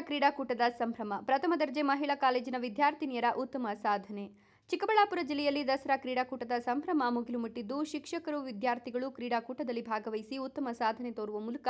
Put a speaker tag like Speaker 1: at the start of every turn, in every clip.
Speaker 1: ಕ್ರೀಡಾಕೂಟದ ಸಂಭ್ರಮ. ಪ್ರಥಮ ದರ್ಜೆ ಮಹಿಳಾ ಕಾಲೇಜಿನ ವಿದ್ಯಾರ್ಥಿನಿಯರ ಉತ್ತಮ ಸಾಧನೆ. ಚಿಕ್ಕಬಳ್ಳಾಪುರ ಜಿಲ್ಲೆಯಲ್ಲಿ ದಸರಾ ಕ್ರೀಡಾಕೂಟದ ಸಂಭ್ರಮ ಮುಗಿಲು ಮುಟ್ಟಿದ್ದು, ಶಿಕ್ಷಕರು, ವಿದ್ಯಾರ್ಥಿಗಳು ಕ್ರೀಡಾಕೂಟದಲ್ಲಿ ಭಾಗವಹಿಸಿ ಉತ್ತಮ ಸಾಧನೆ ತೋರುವ ಮೂಲಕ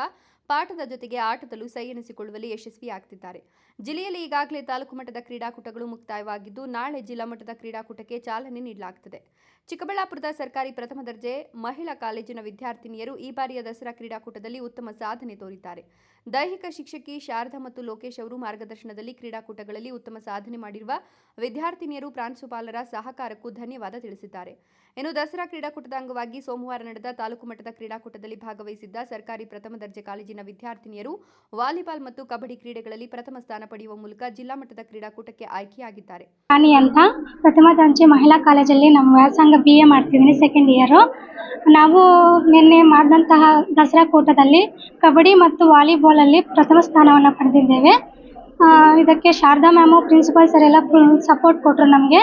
Speaker 1: ಪಾಠದ ಜೊತೆಗೆ ಆಟದಲ್ಲೂ ಸೈ ಎನಿಸಿಕೊಳ್ಳುವಲ್ಲಿ ಯಶಸ್ವಿಯಾಗುತ್ತಿದ್ದಾರೆ. ಜಿಲ್ಲೆಯಲ್ಲಿ ಈಗಾಗಲೇ ತಾಲೂಕು ಮಟ್ಟದ ಕ್ರೀಡಾಕೂಟಗಳು ಮುಕ್ತಾಯವಾಗಿದ್ದು, ನಾಳೆ ಜಿಲ್ಲಾ ಮಟ್ಟದ ಕ್ರೀಡಾಕೂಟಕ್ಕೆ ಚಾಲನೆ ನೀಡಲಾಗುತ್ತದೆ. ಚಿಕ್ಕಬಳ್ಳಾಪುರದ ಸರ್ಕಾರಿ ಪ್ರಥಮ ದರ್ಜೆ ಮಹಿಳಾ ಕಾಲೇಜಿನ ವಿದ್ಯಾರ್ಥಿನಿಯರು ಈ ಬಾರಿಯ ದಸರಾ ಕ್ರೀಡಾಕೂಟದಲ್ಲಿ ಉತ್ತಮ ಸಾಧನೆ ತೋರಿದ್ದಾರೆ. ದೈಹಿಕ ಶಿಕ್ಷಕಿ ಶಾರದಾ ಮತ್ತು ಲೋಕೇಶ್ ಅವರು ಮಾರ್ಗದರ್ಶನದಲ್ಲಿ ಕ್ರೀಡಾಕೂಟಗಳಲ್ಲಿ ಉತ್ತಮ ಸಾಧನೆ ಮಾಡಿರುವ ವಿದ್ಯಾರ್ಥಿನಿಯರು ಪ್ರಾಂಶುಪಾಲರ ಸಹಕಾರಕ್ಕೂ ಧನ್ಯವಾದ ತಿಳಿಸಿದ್ದಾರೆ. ಇನ್ನು ದಸರಾ ಕ್ರೀಡಾಕೂಟದ ಅಂಗವಾಗಿ ಸೋಮವಾರ ನಡೆದ ತಾಲೂಕು ಮಟ್ಟದ ಕ್ರೀಡಾಕೂಟದಲ್ಲಿ ಭಾಗವಹಿಸಿದ್ದ ಸರ್ಕಾರಿ ಪ್ರಥಮ ದರ್ಜೆ ಕಾಲೇಜಿನ ವಿದ್ಯಾರ್ಥಿನಿಯರು ವಾಲಿಬಾಲ್ ಮತ್ತು ಕಬಡ್ಡಿ ಕ್ರೀಡೆಗಳಲ್ಲಿ ಪ್ರಥಮ ಸ್ಥಾನ ಪಡೆಯುವ ಮೂಲಕ ಜಿಲ್ಲಾ ಮಟ್ಟದ ಕ್ರೀಡಾಕೂಟಕ್ಕೆ ಆಯ್ಕೆಯಾಗಿದ್ದಾರೆ.
Speaker 2: ಅಂತ ಪ್ರಥಮ ದರ್ಜೆ ಮಹಿಳಾ ಕಾಲೇಜಲ್ಲಿ ನಮ್ಮ ವ್ಯಾಸಂಗ BA ಮಾಡ್ತಿದ್ದೀನಿ, ಸೆಕೆಂಡ್ ಇಯರ್. ನಾವು ನಿನ್ನೆ ಮಾಡಿದಂತಹ ದಸರಾ ಕೂಟದಲ್ಲಿ ಕಬಡ್ಡಿ ಮತ್ತು ವಾಲಿಬಾಲಲ್ಲಿ ಪ್ರಥಮ ಸ್ಥಾನವನ್ನು ಪಡೆದಿದ್ದೇವೆ. ಇದಕ್ಕೆ ಶಾರದಾ ಮ್ಯಾಮು, ಪ್ರಿನ್ಸಿಪಾಲ್ ಸರ್ ಎಲ್ಲ ಸಪೋರ್ಟ್ ಕೊಟ್ಟರು. ನಮಗೆ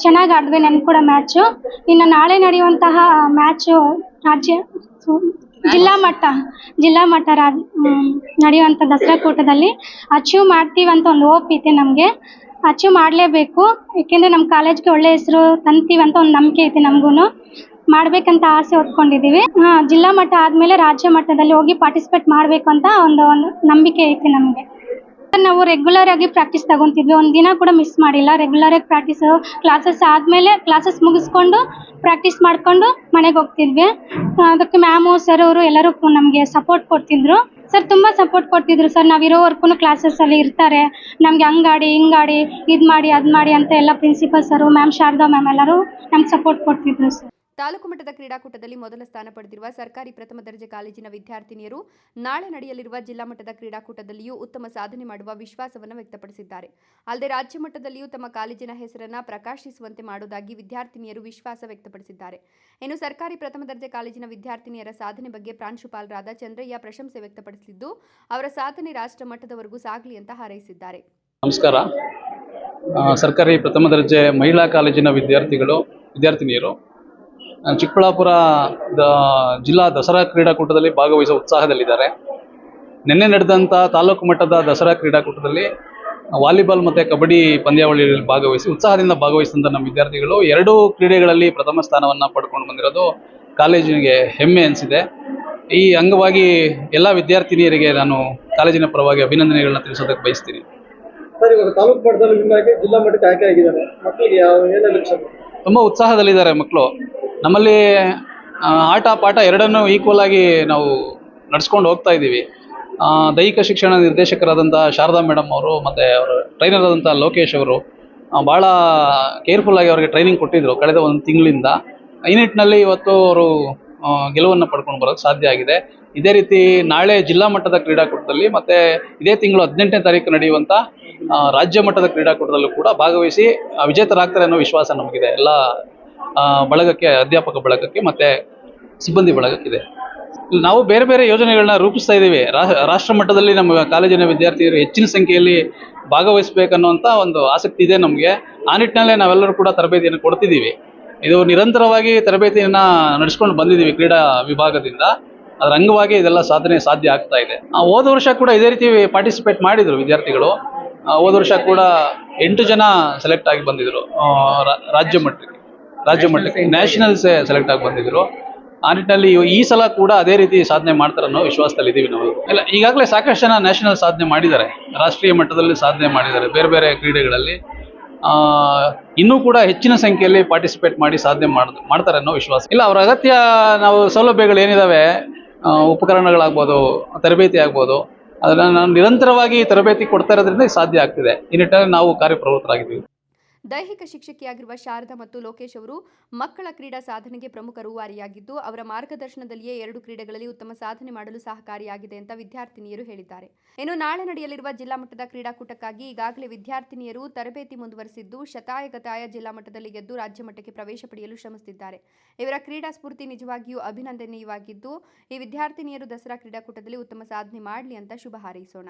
Speaker 2: ಚೆನ್ನಾಗಿ ಆಡಿದ್ವಿ ನೆನ್ನೆ ಕೂಡ ಮ್ಯಾಚು. ಇನ್ನು ನಾಳೆ ನಡೆಯುವಂತಹ ಮ್ಯಾಚು ಜಿಲ್ಲಾ ಮಟ್ಟ ನಡೆಯುವಂಥ ದಸರಾ ಕೂಟದಲ್ಲಿ ಅಚೀವ್ ಮಾಡ್ತೀವಿ ಅಂತ ಒಂದು ಹೋಪ್ ಐತೆ. ನಮಗೆ ಅಚೀವ್ ಮಾಡಲೇಬೇಕು, ಏಕೆಂದರೆ ನಮ್ಮ ಕಾಲೇಜ್ಗೆ ಒಳ್ಳೆ ಹೆಸರು ತಂತೀವಿ ಅಂತ ಒಂದು ನಂಬಿಕೆ ಐತೆ. ನಮಗೂ ಮಾಡಬೇಕಂತ ಆಸೆ ಹೊತ್ಕೊಂಡಿದ್ದೀವಿ. ಜಿಲ್ಲಾ ಮಟ್ಟ ಆದಮೇಲೆ ರಾಜ್ಯ ಮಟ್ಟದಲ್ಲಿ ಹೋಗಿ ಪಾರ್ಟಿಸಿಪೇಟ್ ಮಾಡಬೇಕು ಅಂತ ಒಂದು ನಂಬಿಕೆ ಐತೆ ನಮಗೆ. ನಾವು ರೆಗ್ಯುಲರ್ ಆಗಿ ಪ್ರಾಕ್ಟೀಸ್ ತಗೊತಿದ್ವಿ, ಒಂದು ದಿನ ಕೂಡ ಮಿಸ್ ಮಾಡಿಲ್ಲ. ರೆಗ್ಯುಲರ್ ಆಗಿ ಪ್ರಾಕ್ಟೀಸು, ಕ್ಲಾಸಸ್ ಆದಮೇಲೆ ಕ್ಲಾಸಸ್ ಮುಗಿಸ್ಕೊಂಡು ಪ್ರಾಕ್ಟೀಸ್ ಮಾಡಿಕೊಂಡು ಮನೆಗೆ ಹೋಗ್ತಿದ್ವಿ. ಅದಕ್ಕೆ ಮ್ಯಾಮು, ಸರ್ ಅವರು ಎಲ್ಲರೂ ನಮಗೆ ಸಪೋರ್ಟ್ ಕೊಡ್ತಿದ್ರು. ಸರ್ ತುಂಬ ಸಪೋರ್ಟ್ ಕೊಡ್ತಿದ್ರು. ಸರ್ ನಾವಿರೋವರೆಗೂ ಕ್ಲಾಸಸ್ಸಲ್ಲಿ ಇರ್ತಾರೆ, ನಮಗೆ ಹಂಗಾಡಿ ಹಿಂಗಾಡಿ ಇದು ಮಾಡಿ ಅದು ಮಾಡಿ ಅಂತ ಎಲ್ಲ ಪ್ರಿನ್ಸಿಪಲ್ ಸರು, ಮ್ಯಾಮ್ ಶಾರದಾ ಮ್ಯಾಮ್ ಎಲ್ಲರೂ ನಮ್ಗೆ ಸಪೋರ್ಟ್ ಕೊಡ್ತಿದ್ರು ಸರ್.
Speaker 1: ತಾಲೂಕು ಮಟ್ಟದ ಕ್ರೀಡಾಕೂಟದಲ್ಲಿ ಮೊದಲ ಸ್ಥಾನ ಪಡೆದಿರುವ ಸರ್ಕಾರಿ ಪ್ರಥಮ ದರ್ಜೆ ಕಾಲೇಜಿನ ವಿದ್ಯಾರ್ಥಿನಿಯರು ನಾಳೆ ನಡೆಯಲಿರುವ ಜಿಲ್ಲಾ ಮಟ್ಟದ ಕ್ರೀಡಾಕೂಟದಲ್ಲಿಯೂ ಉತ್ತಮ ಸಾಧನೆ ಮಾಡುವ ವಿಶ್ವಾಸವನ್ನು ವ್ಯಕ್ತಪಡಿಸಿದ್ದಾರೆ. ಅಲ್ಲದೆ ರಾಜ್ಯ ಮಟ್ಟದಲ್ಲಿಯೂ ತಮ್ಮ ಕಾಲೇಜಿನ ಹೆಸರನ್ನು ಪ್ರಕಾಶಿಸುವಂತೆ ಮಾಡುವುದಾಗಿ ವಿದ್ಯಾರ್ಥಿನಿಯರು ವಿಶ್ವಾಸ ವ್ಯಕ್ತಪಡಿಸಿದ್ದಾರೆ. ಇನ್ನು ಸರ್ಕಾರಿ ಪ್ರಥಮ ದರ್ಜೆ ಕಾಲೇಜಿನ ವಿದ್ಯಾರ್ಥಿನಿಯರ ಸಾಧನೆ ಬಗ್ಗೆ ಪ್ರಾಂಶುಪಾಲರಾದ ಚಂದ್ರಯ್ಯ ಪ್ರಶಂಸೆ ವ್ಯಕ್ತಪಡಿಸಿದ್ದು, ಅವರ ಸಾಧನೆ ರಾಷ್ಟ್ರ ಮಟ್ಟದವರೆಗೂ ಸಾಗಲಿ ಅಂತ ಹಾರೈಸಿದ್ದಾರೆ.
Speaker 3: ನಮಸ್ಕಾರ. ಸರ್ಕಾರಿ ಪ್ರಥಮ ದರ್ಜೆ ಮಹಿಳಾ ಕಾಲೇಜಿನ ವಿದ್ಯಾರ್ಥಿನಿಯರು ಚಿಕ್ಕಬಳ್ಳಾಪುರ ಜಿಲ್ಲಾ ದಸರಾ ಕ್ರೀಡಾಕೂಟದಲ್ಲಿ ಭಾಗವಹಿಸುವ ಉತ್ಸಾಹದಲ್ಲಿದ್ದಾರೆ. ನಿನ್ನೆ ನಡೆದಂಥ ತಾಲೂಕು ಮಟ್ಟದ ದಸರಾ ಕ್ರೀಡಾಕೂಟದಲ್ಲಿ ವಾಲಿಬಾಲ್ ಮತ್ತು ಕಬಡ್ಡಿ ಪಂದ್ಯಾವಳಿಯಲ್ಲಿ ಭಾಗವಹಿಸಿ ಉತ್ಸಾಹದಿಂದ ಭಾಗವಹಿಸಿದಂಥ ನಮ್ಮ ವಿದ್ಯಾರ್ಥಿಗಳು ಎರಡೂ ಕ್ರೀಡೆಗಳಲ್ಲಿ ಪ್ರಥಮ ಸ್ಥಾನವನ್ನು ಪಡ್ಕೊಂಡು ಬಂದಿರೋದು ಕಾಲೇಜಿಗೆ ಹೆಮ್ಮೆ ಅನಿಸಿದೆ. ಈ ಅಂಗವಾಗಿ ಎಲ್ಲ ವಿದ್ಯಾರ್ಥಿನಿಯರಿಗೆ ನಾನು ಕಾಲೇಜಿನ ಪರವಾಗಿ ಅಭಿನಂದನೆಗಳನ್ನ ತಿಳಿಸೋದಕ್ಕೆ ಬಯಸ್ತೀನಿ.
Speaker 4: ಸರ್, ಇವಾಗ ತಾಲೂಕು ಮಟ್ಟದಲ್ಲಿ ನಿಮಗೆ ಜಿಲ್ಲಾ ಮಟ್ಟಕ್ಕೆ ಆಯ್ಕೆ ಆಗಿದ್ದಾರೆ. ಮಕ್ಕಳಿಗೆ
Speaker 3: ತುಂಬ ಉತ್ಸಾಹದಲ್ಲಿದ್ದಾರೆ ಮಕ್ಕಳು. ನಮ್ಮಲ್ಲಿ ಆಟ ಪಾಠ ಎರಡನ್ನೂ ಈಕ್ವಲ್ ಆಗಿ ನಾವು ನಡೆಸ್ಕೊಂಡು ಹೋಗ್ತಾ ಇದ್ದೀವಿ. ದೈಹಿಕ ಶಿಕ್ಷಣ ನಿರ್ದೇಶಕರಾದಂಥ ಶಾರದಾ ಮೇಡಮ್ ಅವರು ಮತ್ತು ಅವರ ಟ್ರೈನರ್ ಆದಂಥ ಲೋಕೇಶ್ ಅವರು ಭಾಳ ಕೇರ್ಫುಲ್ಲಾಗಿ ಅವರಿಗೆ ಟ್ರೈನಿಂಗ್ ಕೊಟ್ಟಿದ್ದರು ಕಳೆದ ಒಂದು ತಿಂಗಳಿಂದ. ಈ ನಿಟ್ಟಿನಲ್ಲಿ ಇವತ್ತು ಅವರು ಗೆಲುವನ್ನು ಪಡ್ಕೊಂಡು ಬರೋಕ್ಕೆ ಸಾಧ್ಯ ಆಗಿದೆ. ಇದೇ ರೀತಿ ನಾಳೆ ಜಿಲ್ಲಾ ಮಟ್ಟದ ಕ್ರೀಡಾಕೂಟದಲ್ಲಿ ಮತ್ತು ಇದೇ ತಿಂಗಳು 18ನೇ ತಾರೀಕು ನಡೆಯುವಂಥ ರಾಜ್ಯ ಮಟ್ಟದ ಕ್ರೀಡಾಕೂಟದಲ್ಲೂ ಕೂಡ ಭಾಗವಹಿಸಿ ವಿಜೇತರಾಗ್ತಾರೆ ಅನ್ನೋ ವಿಶ್ವಾಸ ನಮಗಿದೆ. ಎಲ್ಲ ಬಳಗಕ್ಕೆ, ಅಧ್ಯಾಪಕ ಬಳಗಕ್ಕೆ ಮತ್ತು ಸಿಬ್ಬಂದಿ ಬಳಗಕ್ಕಿದೆ. ನಾವು ಬೇರೆ ಬೇರೆ ಯೋಜನೆಗಳನ್ನ ರೂಪಿಸ್ತಾ ಇದ್ದೀವಿ. ರಾಷ್ಟ್ರ ಮಟ್ಟದಲ್ಲಿ ನಮ್ಮ ಕಾಲೇಜಿನ ವಿದ್ಯಾರ್ಥಿಗಳು ಹೆಚ್ಚಿನ ಸಂಖ್ಯೆಯಲ್ಲಿ ಭಾಗವಹಿಸಬೇಕನ್ನುವಂಥ ಒಂದು ಆಸಕ್ತಿ ಇದೆ ನಮಗೆ. ಆ ನಿಟ್ಟಿನಲ್ಲೇ ನಾವೆಲ್ಲರೂ ಕೂಡ ತರಬೇತಿಯನ್ನು ಕೊಡ್ತಿದ್ದೀವಿ. ಇದು ನಿರಂತರವಾಗಿ ತರಬೇತಿಯನ್ನು ನಡೆಸ್ಕೊಂಡು ಬಂದಿದ್ದೀವಿ ಕ್ರೀಡಾ ವಿಭಾಗದಿಂದ. ಅದರ ಅಂಗವಾಗಿ ಇದೆಲ್ಲ ಸಾಧ್ಯ ಆಗ್ತಾ ಇದೆ. ಹೋದ ವರ್ಷ ಕೂಡ ಇದೇ ರೀತಿ ಪಾರ್ಟಿಸಿಪೇಟ್ ಮಾಡಿದರು ವಿದ್ಯಾರ್ಥಿಗಳು. ಹೋದ ವರ್ಷ ಕೂಡ 8 ಜನ ಸೆಲೆಕ್ಟ್ ಆಗಿ ಬಂದಿದ್ದರು. ರಾಜ್ಯ ಮಟ್ಟಕ್ಕೆ ನ್ಯಾಷನಲ್ಸ್ ಸೆಲೆಕ್ಟ್ ಆಗಿ ಬಂದಿದ್ದರು. ಆ ನಿಟ್ಟಿನಲ್ಲಿ ಈ ಸಲ ಕೂಡ ಅದೇ ರೀತಿ ಸಾಧನೆ ಮಾಡ್ತಾರೆ ಅನ್ನೋ ವಿಶ್ವಾಸದಲ್ಲಿ ಇದ್ದೀವಿ ನಾವು. ಇಲ್ಲ, ಈಗಾಗಲೇ ಸಾಕಷ್ಟು ಜನ ನ್ಯಾಷನಲ್ ಸಾಧನೆ ಮಾಡಿದ್ದಾರೆ, ರಾಷ್ಟ್ರೀಯ ಮಟ್ಟದಲ್ಲಿ ಸಾಧನೆ ಮಾಡಿದ್ದಾರೆ ಬೇರೆ ಬೇರೆ ಕ್ರೀಡೆಗಳಲ್ಲಿ. ಇನ್ನೂ ಕೂಡ ಹೆಚ್ಚಿನ ಸಂಖ್ಯೆಯಲ್ಲಿ ಪಾರ್ಟಿಸಿಪೇಟ್ ಮಾಡಿ ಸಾಧನೆ ಮಾಡ್ತಾರೆ ಅನ್ನೋ ವಿಶ್ವಾಸ ಇಲ್ಲ. ಅವರ ಅಗತ್ಯ ನಾವು ಸೌಲಭ್ಯಗಳು ಏನಿದ್ದಾವೆ, ಉಪಕರಣಗಳಾಗ್ಬೋದು, ತರಬೇತಿ ಆಗ್ಬೋದು, ಅದನ್ನು ನಾವು ನಿರಂತರವಾಗಿ ತರಬೇತಿ ಕೊಡ್ತಾ ಇರೋದ್ರಿಂದ ಸಾಧ್ಯ ಆಗ್ತಿದೆ. ಈ ನಿಟ್ಟಿನಲ್ಲಿ ನಾವು ಕಾರ್ಯಪ್ರವೃತ್ತರಾಗಿದ್ದೀವಿ.
Speaker 1: ದೈಹಿಕ ಶಿಕ್ಷಕಿಯಾಗಿರುವ ಶಾರದಾ ಮತ್ತು ಲೋಕೇಶ್ ಅವರು ಮಕ್ಕಳ ಕ್ರೀಡಾ ಸಾಧನೆಗೆ ಪ್ರಮುಖ ರೂವಾರಿಯಾಗಿದ್ದು, ಅವರ ಮಾರ್ಗದರ್ಶನದಲ್ಲಿಯೇ 2 ಕ್ರೀಡೆಗಳಲ್ಲಿ ಉತ್ತಮ ಸಾಧನೆ ಮಾಡಲು ಸಹಕಾರಿಯಾಗಿದೆ ಅಂತ ವಿದ್ಯಾರ್ಥಿನಿಯರು ಹೇಳಿದ್ದಾರೆ. ಇನ್ನು ನಾಳೆ ನಡೆಯಲಿರುವ ಜಿಲ್ಲಾ ಮಟ್ಟದ ಕ್ರೀಡಾಕೂಟಕ್ಕಾಗಿ ಈಗಾಗಲೇ ವಿದ್ಯಾರ್ಥಿನಿಯರು ತರಬೇತಿ ಮುಂದುವರೆಸಿದ್ದು, ಶತಾಯಗತಾಯ ಜಿಲ್ಲಾ ಮಟ್ಟದಲ್ಲಿ ಗೆದ್ದು ರಾಜ್ಯ ಮಟ್ಟಕ್ಕೆ ಪ್ರವೇಶ ಪಡೆಯಲು ಶ್ರಮಿಸುತ್ತಿದ್ದಾರೆ. ಇವರ ಕ್ರೀಡಾ ಸ್ಫೂರ್ತಿ ನಿಜವಾಗಿಯೂ ಅಭಿನಂದನೀಯವಾಗಿದ್ದು, ಈ ವಿದ್ಯಾರ್ಥಿನಿಯರು ದಸರಾ ಕ್ರೀಡಾಕೂಟದಲ್ಲಿ ಉತ್ತಮ ಸಾಧನೆ ಮಾಡಲಿ ಅಂತ ಶುಭ ಹಾರೈಸೋಣ.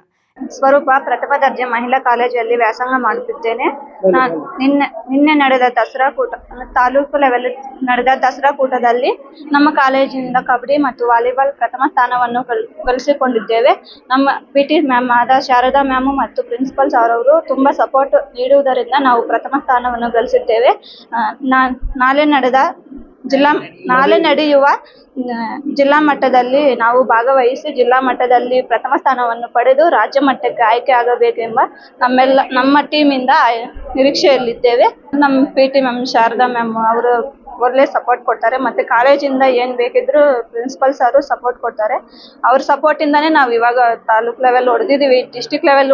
Speaker 5: ಸ್ವರೂಪ ಪ್ರಥಮ ದರ್ಜೆ ಮಹಿಳಾ ಕಾಲೇಜಲ್ಲಿ ವ್ಯಾಸಂಗ ಮಾಡುತ್ತಿದ್ದೇನೆ. ನಿನ್ನೆ ನಡೆದ ದಸರಾ ಕೂಟ ತಾಲೂಕು ಲೆವೆಲ್ ನಡೆದ ದಸರಾ ಕೂಟದಲ್ಲಿ ನಮ್ಮ ಕಾಲೇಜಿನಿಂದ ಕಬಡ್ಡಿ ಮತ್ತು ವಾಲಿಬಾಲ್ ಪ್ರಥಮ ಸ್ಥಾನವನ್ನು ಗಳಿಸಿಕೊಂಡಿದ್ದೇವೆ. ನಮ್ಮ PT ಮ್ಯಾಮ್ ಆದ ಶಾರದಾ ಮ್ಯಾಮ್ ಮತ್ತು ಪ್ರಿನ್ಸಿಪಲ್ ಸರ್ ಅವರು ತುಂಬಾ ಸಪೋರ್ಟ್ ನೀಡುವುದರಿಂದ ನಾವು ಪ್ರಥಮ ಸ್ಥಾನವನ್ನು ಗಳಿಸಿದ್ದೇವೆ. ನಾಳೆ ನಡೆಯುವ ಜಿಲ್ಲಾ ಮಟ್ಟದಲ್ಲಿ ನಾವು ಭಾಗವಹಿಸಿ ಜಿಲ್ಲಾ ಮಟ್ಟದಲ್ಲಿ ಪ್ರಥಮ ಸ್ಥಾನವನ್ನು ಪಡೆದು ರಾಜ್ಯ ಮಟ್ಟಕ್ಕೆ ಆಯ್ಕೆ ಆಗಬೇಕೆಂಬ ನಮ್ಮ ಟೀಮಿಂದ ನಿರೀಕ್ಷೆಯಲ್ಲಿದ್ದೇವೆ. ನಮ್ಮ PT ಮ್ಯಾಮ್ ಶಾರದಾ ಮ್ಯಾಮ್ ಅವರು ಒಳ್ಳೆ ಸಪೋರ್ಟ್ ಕೊಡ್ತಾರೆ. ಮತ್ತು ಕಾಲೇಜಿಂದ ಏನು ಬೇಕಿದ್ರೂ ಪ್ರಿನ್ಸಿಪಲ್ ಸಾರು ಸಪೋರ್ಟ್ ಕೊಡ್ತಾರೆ. ಅವ್ರ ಸಪೋರ್ಟಿಂದನೇ ನಾವು ಇವಾಗ ತಾಲೂಕು ಲೆವೆಲ್ ಹೊಡೆದಿದ್ದೀವಿ, ಡಿಸ್ಟಿಕ್ ಲೆವೆಲ್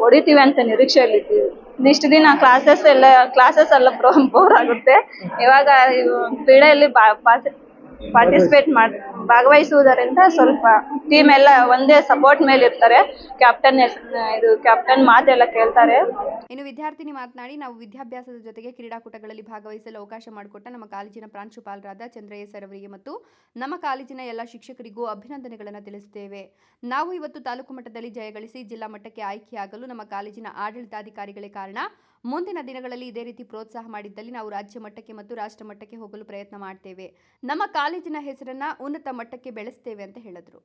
Speaker 5: ಹೊಡಿತೀವಿ ಅಂತ ನಿರೀಕ್ಷೆಯಲ್ಲಿದ್ದೀವಿ. ಇಷ್ಟು ದಿನ ಕ್ಲಾಸಸ್ ಎಲ್ಲ ಬೋರ್ ಆಗುತ್ತೆ. ಇವಾಗ ಕ್ರೀಡೆಯಲ್ಲಿ ಭಾಗವಹಿಸುವುದರಿಂದ ಸ್ವಲ್ಪ ಟೀಮ್ ಎಲ್ಲ ಒಂದೇ ಸಪೋರ್ಟ್ ಮೇಲೆ ಇರ್ತಾರೆ. ಕ್ಯಾಪ್ಟನ್ ಮಾತೆಲ್ಲ ಕೇಳ್ತಾರೆ.
Speaker 1: ಇನ್ನು ವಿದ್ಯಾರ್ಥಿನಿ ಮಾತನಾಡಿ, ನಾವು ವಿದ್ಯಾಭ್ಯಾಸದ ಜೊತೆಗೆ ಕ್ರೀಡಾಕೂಟಗಳಲ್ಲಿ ಭಾಗವಹಿಸಲು ಅವಕಾಶ ಮಾಡಿಕೊಟ್ಟ ನಮ್ಮ ಕಾಲೇಜಿನ ಪ್ರಾಂಶುಪಾಲರಾದ ಚಂದ್ರಯ್ಯ ಸರ್ ಅವರಿಗೆ ಮತ್ತು ನಮ್ಮ ಕಾಲೇಜಿನ ಎಲ್ಲ ಶಿಕ್ಷಕರಿಗೂ ಅಭಿನಂದನೆಗಳನ್ನು ತಿಳಿಸುತ್ತೇವೆ. ನಾವು ಇವತ್ತು ತಾಲೂಕು ಮಟ್ಟದಲ್ಲಿ ಜಯಗಳಿಸಿ ಜಿಲ್ಲಾ ಮಟ್ಟಕ್ಕೆ ಆಯ್ಕೆಯಾಗಲು ನಮ್ಮ ಕಾಲೇಜಿನ ಆಡಳಿತಾಧಿಕಾರಿಗಳೇ ಕಾರಣ. ಮುಂದಿನ ದಿನಗಳಲ್ಲಿ ಇದೇ ರೀತಿ ಪ್ರೋತ್ಸಾಹ ಮಾಡಿದ್ದಲ್ಲಿ ನಾವು ರಾಜ್ಯ ಮಟ್ಟಕ್ಕೆ ಮತ್ತು ರಾಷ್ಟ್ರ ಮಟ್ಟಕ್ಕೆ ಹೋಗಲು ಪ್ರಯತ್ನ ಮಾಡ್ತೇವೆ. ನಮ್ಮ ಕಾಲೇಜಿನ ಹೆಸರನ್ನ ಉನ್ನತ ಮಟ್ಟಕ್ಕೆ ಬೆಳೆಸ್ತೇವೆ ಅಂತ ಹೇಳಿದ್ರು.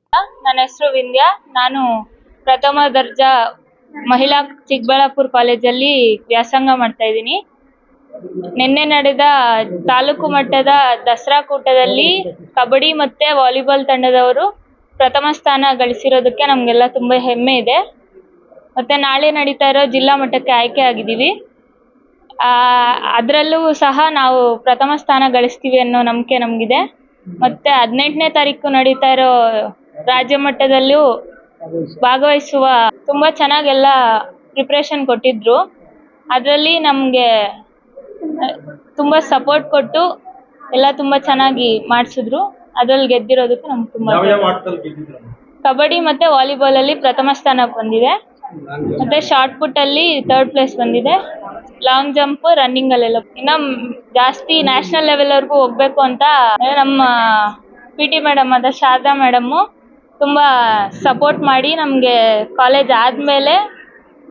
Speaker 6: ನನ್ನ ಹೆಸರು ವಿಂದ್ಯಾ. ನಾನು ಪ್ರಥಮ ದರ್ಜಾ ಮಹಿಳಾ ಚಿಕ್ಕಬಳ್ಳಾಪುರ ಕಾಲೇಜಲ್ಲಿ ವ್ಯಾಸಂಗ ಮಾಡ್ತಾ ಇದ್ದೀನಿ. ನಿನ್ನೆ ನಡೆದ ತಾಲೂಕು ಮಟ್ಟದ ದಸರಾ ಕೂಟದಲ್ಲಿ ಕಬಡ್ಡಿ ಮತ್ತು ವಾಲಿಬಾಲ್ ತಂಡದವರು ಪ್ರಥಮ ಸ್ಥಾನ ಗಳಿಸಿರೋದಕ್ಕೆ ನಮಗೆಲ್ಲ ತುಂಬ ಹೆಮ್ಮೆ ಇದೆ. ಮತ್ತು ನಾಳೆ ನಡೀತಾ ಇರೋ ಜಿಲ್ಲಾ ಮಟ್ಟಕ್ಕೆ ಆಯ್ಕೆ ಆಗಿದ್ದೀವಿ. ಅದರಲ್ಲೂ ಸಹ ನಾವು ಪ್ರಥಮ ಸ್ಥಾನ ಗಳಿಸ್ತೀವಿ ಅನ್ನೋ ನಂಬಿಕೆ ನಮಗಿದೆ. ಮತ್ತು 18ನೇ ತಾರೀಕು ನಡೀತಾ ಇರೋ ರಾಜ್ಯ ಮಟ್ಟದಲ್ಲೂ ಭಾಗವಹಿಸುವ ತುಂಬ ಚೆನ್ನಾಗೆಲ್ಲ ಪ್ರಿಪ್ರೇಷನ್ ಕೊಟ್ಟಿದ್ರು. ಅದರಲ್ಲಿ ನಮಗೆ ತುಂಬ ಸಪೋರ್ಟ್ ಕೊಟ್ಟು ಎಲ್ಲ ತುಂಬ ಚೆನ್ನಾಗಿ ಮಾಡಿಸಿದ್ರು. ಅದರಲ್ಲಿ ಗೆದ್ದಿರೋದಕ್ಕೆ ನಮ್ಗೆ ತುಂಬ ಕಬಡ್ಡಿ ಮತ್ತು ವಾಲಿಬಾಲಲ್ಲಿ ಪ್ರಥಮ ಸ್ಥಾನಕ್ಕೆ ಬಂದಿದೆ. ಮತ್ತು ಶಾರ್ಟ್ ಪುಟ್ಟಲ್ಲಿ 3rd ಪ್ಲೇಸ್ ಬಂದಿದೆ. ಲಾಂಗ್ ಜಂಪ್, ರನ್ನಿಂಗಲ್ಲೆಲ್ಲ ಇನ್ನು ಜಾಸ್ತಿ ನ್ಯಾಷನಲ್ ಲೆವೆಲ್ವರೆಗೂ ಹೋಗಬೇಕು ಅಂತ ನಮ್ಮ PT ಮೇಡಮ್ ಆದ ಶಾರದಾ ಮೇಡಮ್ಮು ತುಂಬ ಸಪೋರ್ಟ್ ಮಾಡಿ ನಮಗೆ ಕಾಲೇಜ್ ಆದಮೇಲೆ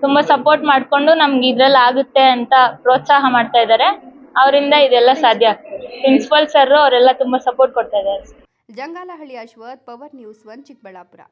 Speaker 6: ತುಂಬ ಸಪೋರ್ಟ್ ಮಾಡಿಕೊಂಡು ನಮ್ಗೆ ಇದರಲ್ಲಿ ಆಗುತ್ತೆ ಅಂತ ಪ್ರೋತ್ಸಾಹ ಮಾಡ್ತಾ ಇದ್ದಾರೆ. ಅವರಿಂದ ಇದೆಲ್ಲ ಸಾಧ್ಯ ಆಗ್ತದೆ. ಪ್ರಿನ್ಸಿಪಲ್ ಸರ್ ಅವರೆಲ್ಲ ತುಂಬ ಸಪೋರ್ಟ್ ಕೊಡ್ತಾ ಇದ್ದಾರೆ.
Speaker 1: Jangalahalli Ashwath, power news 1 Chikkaballapur.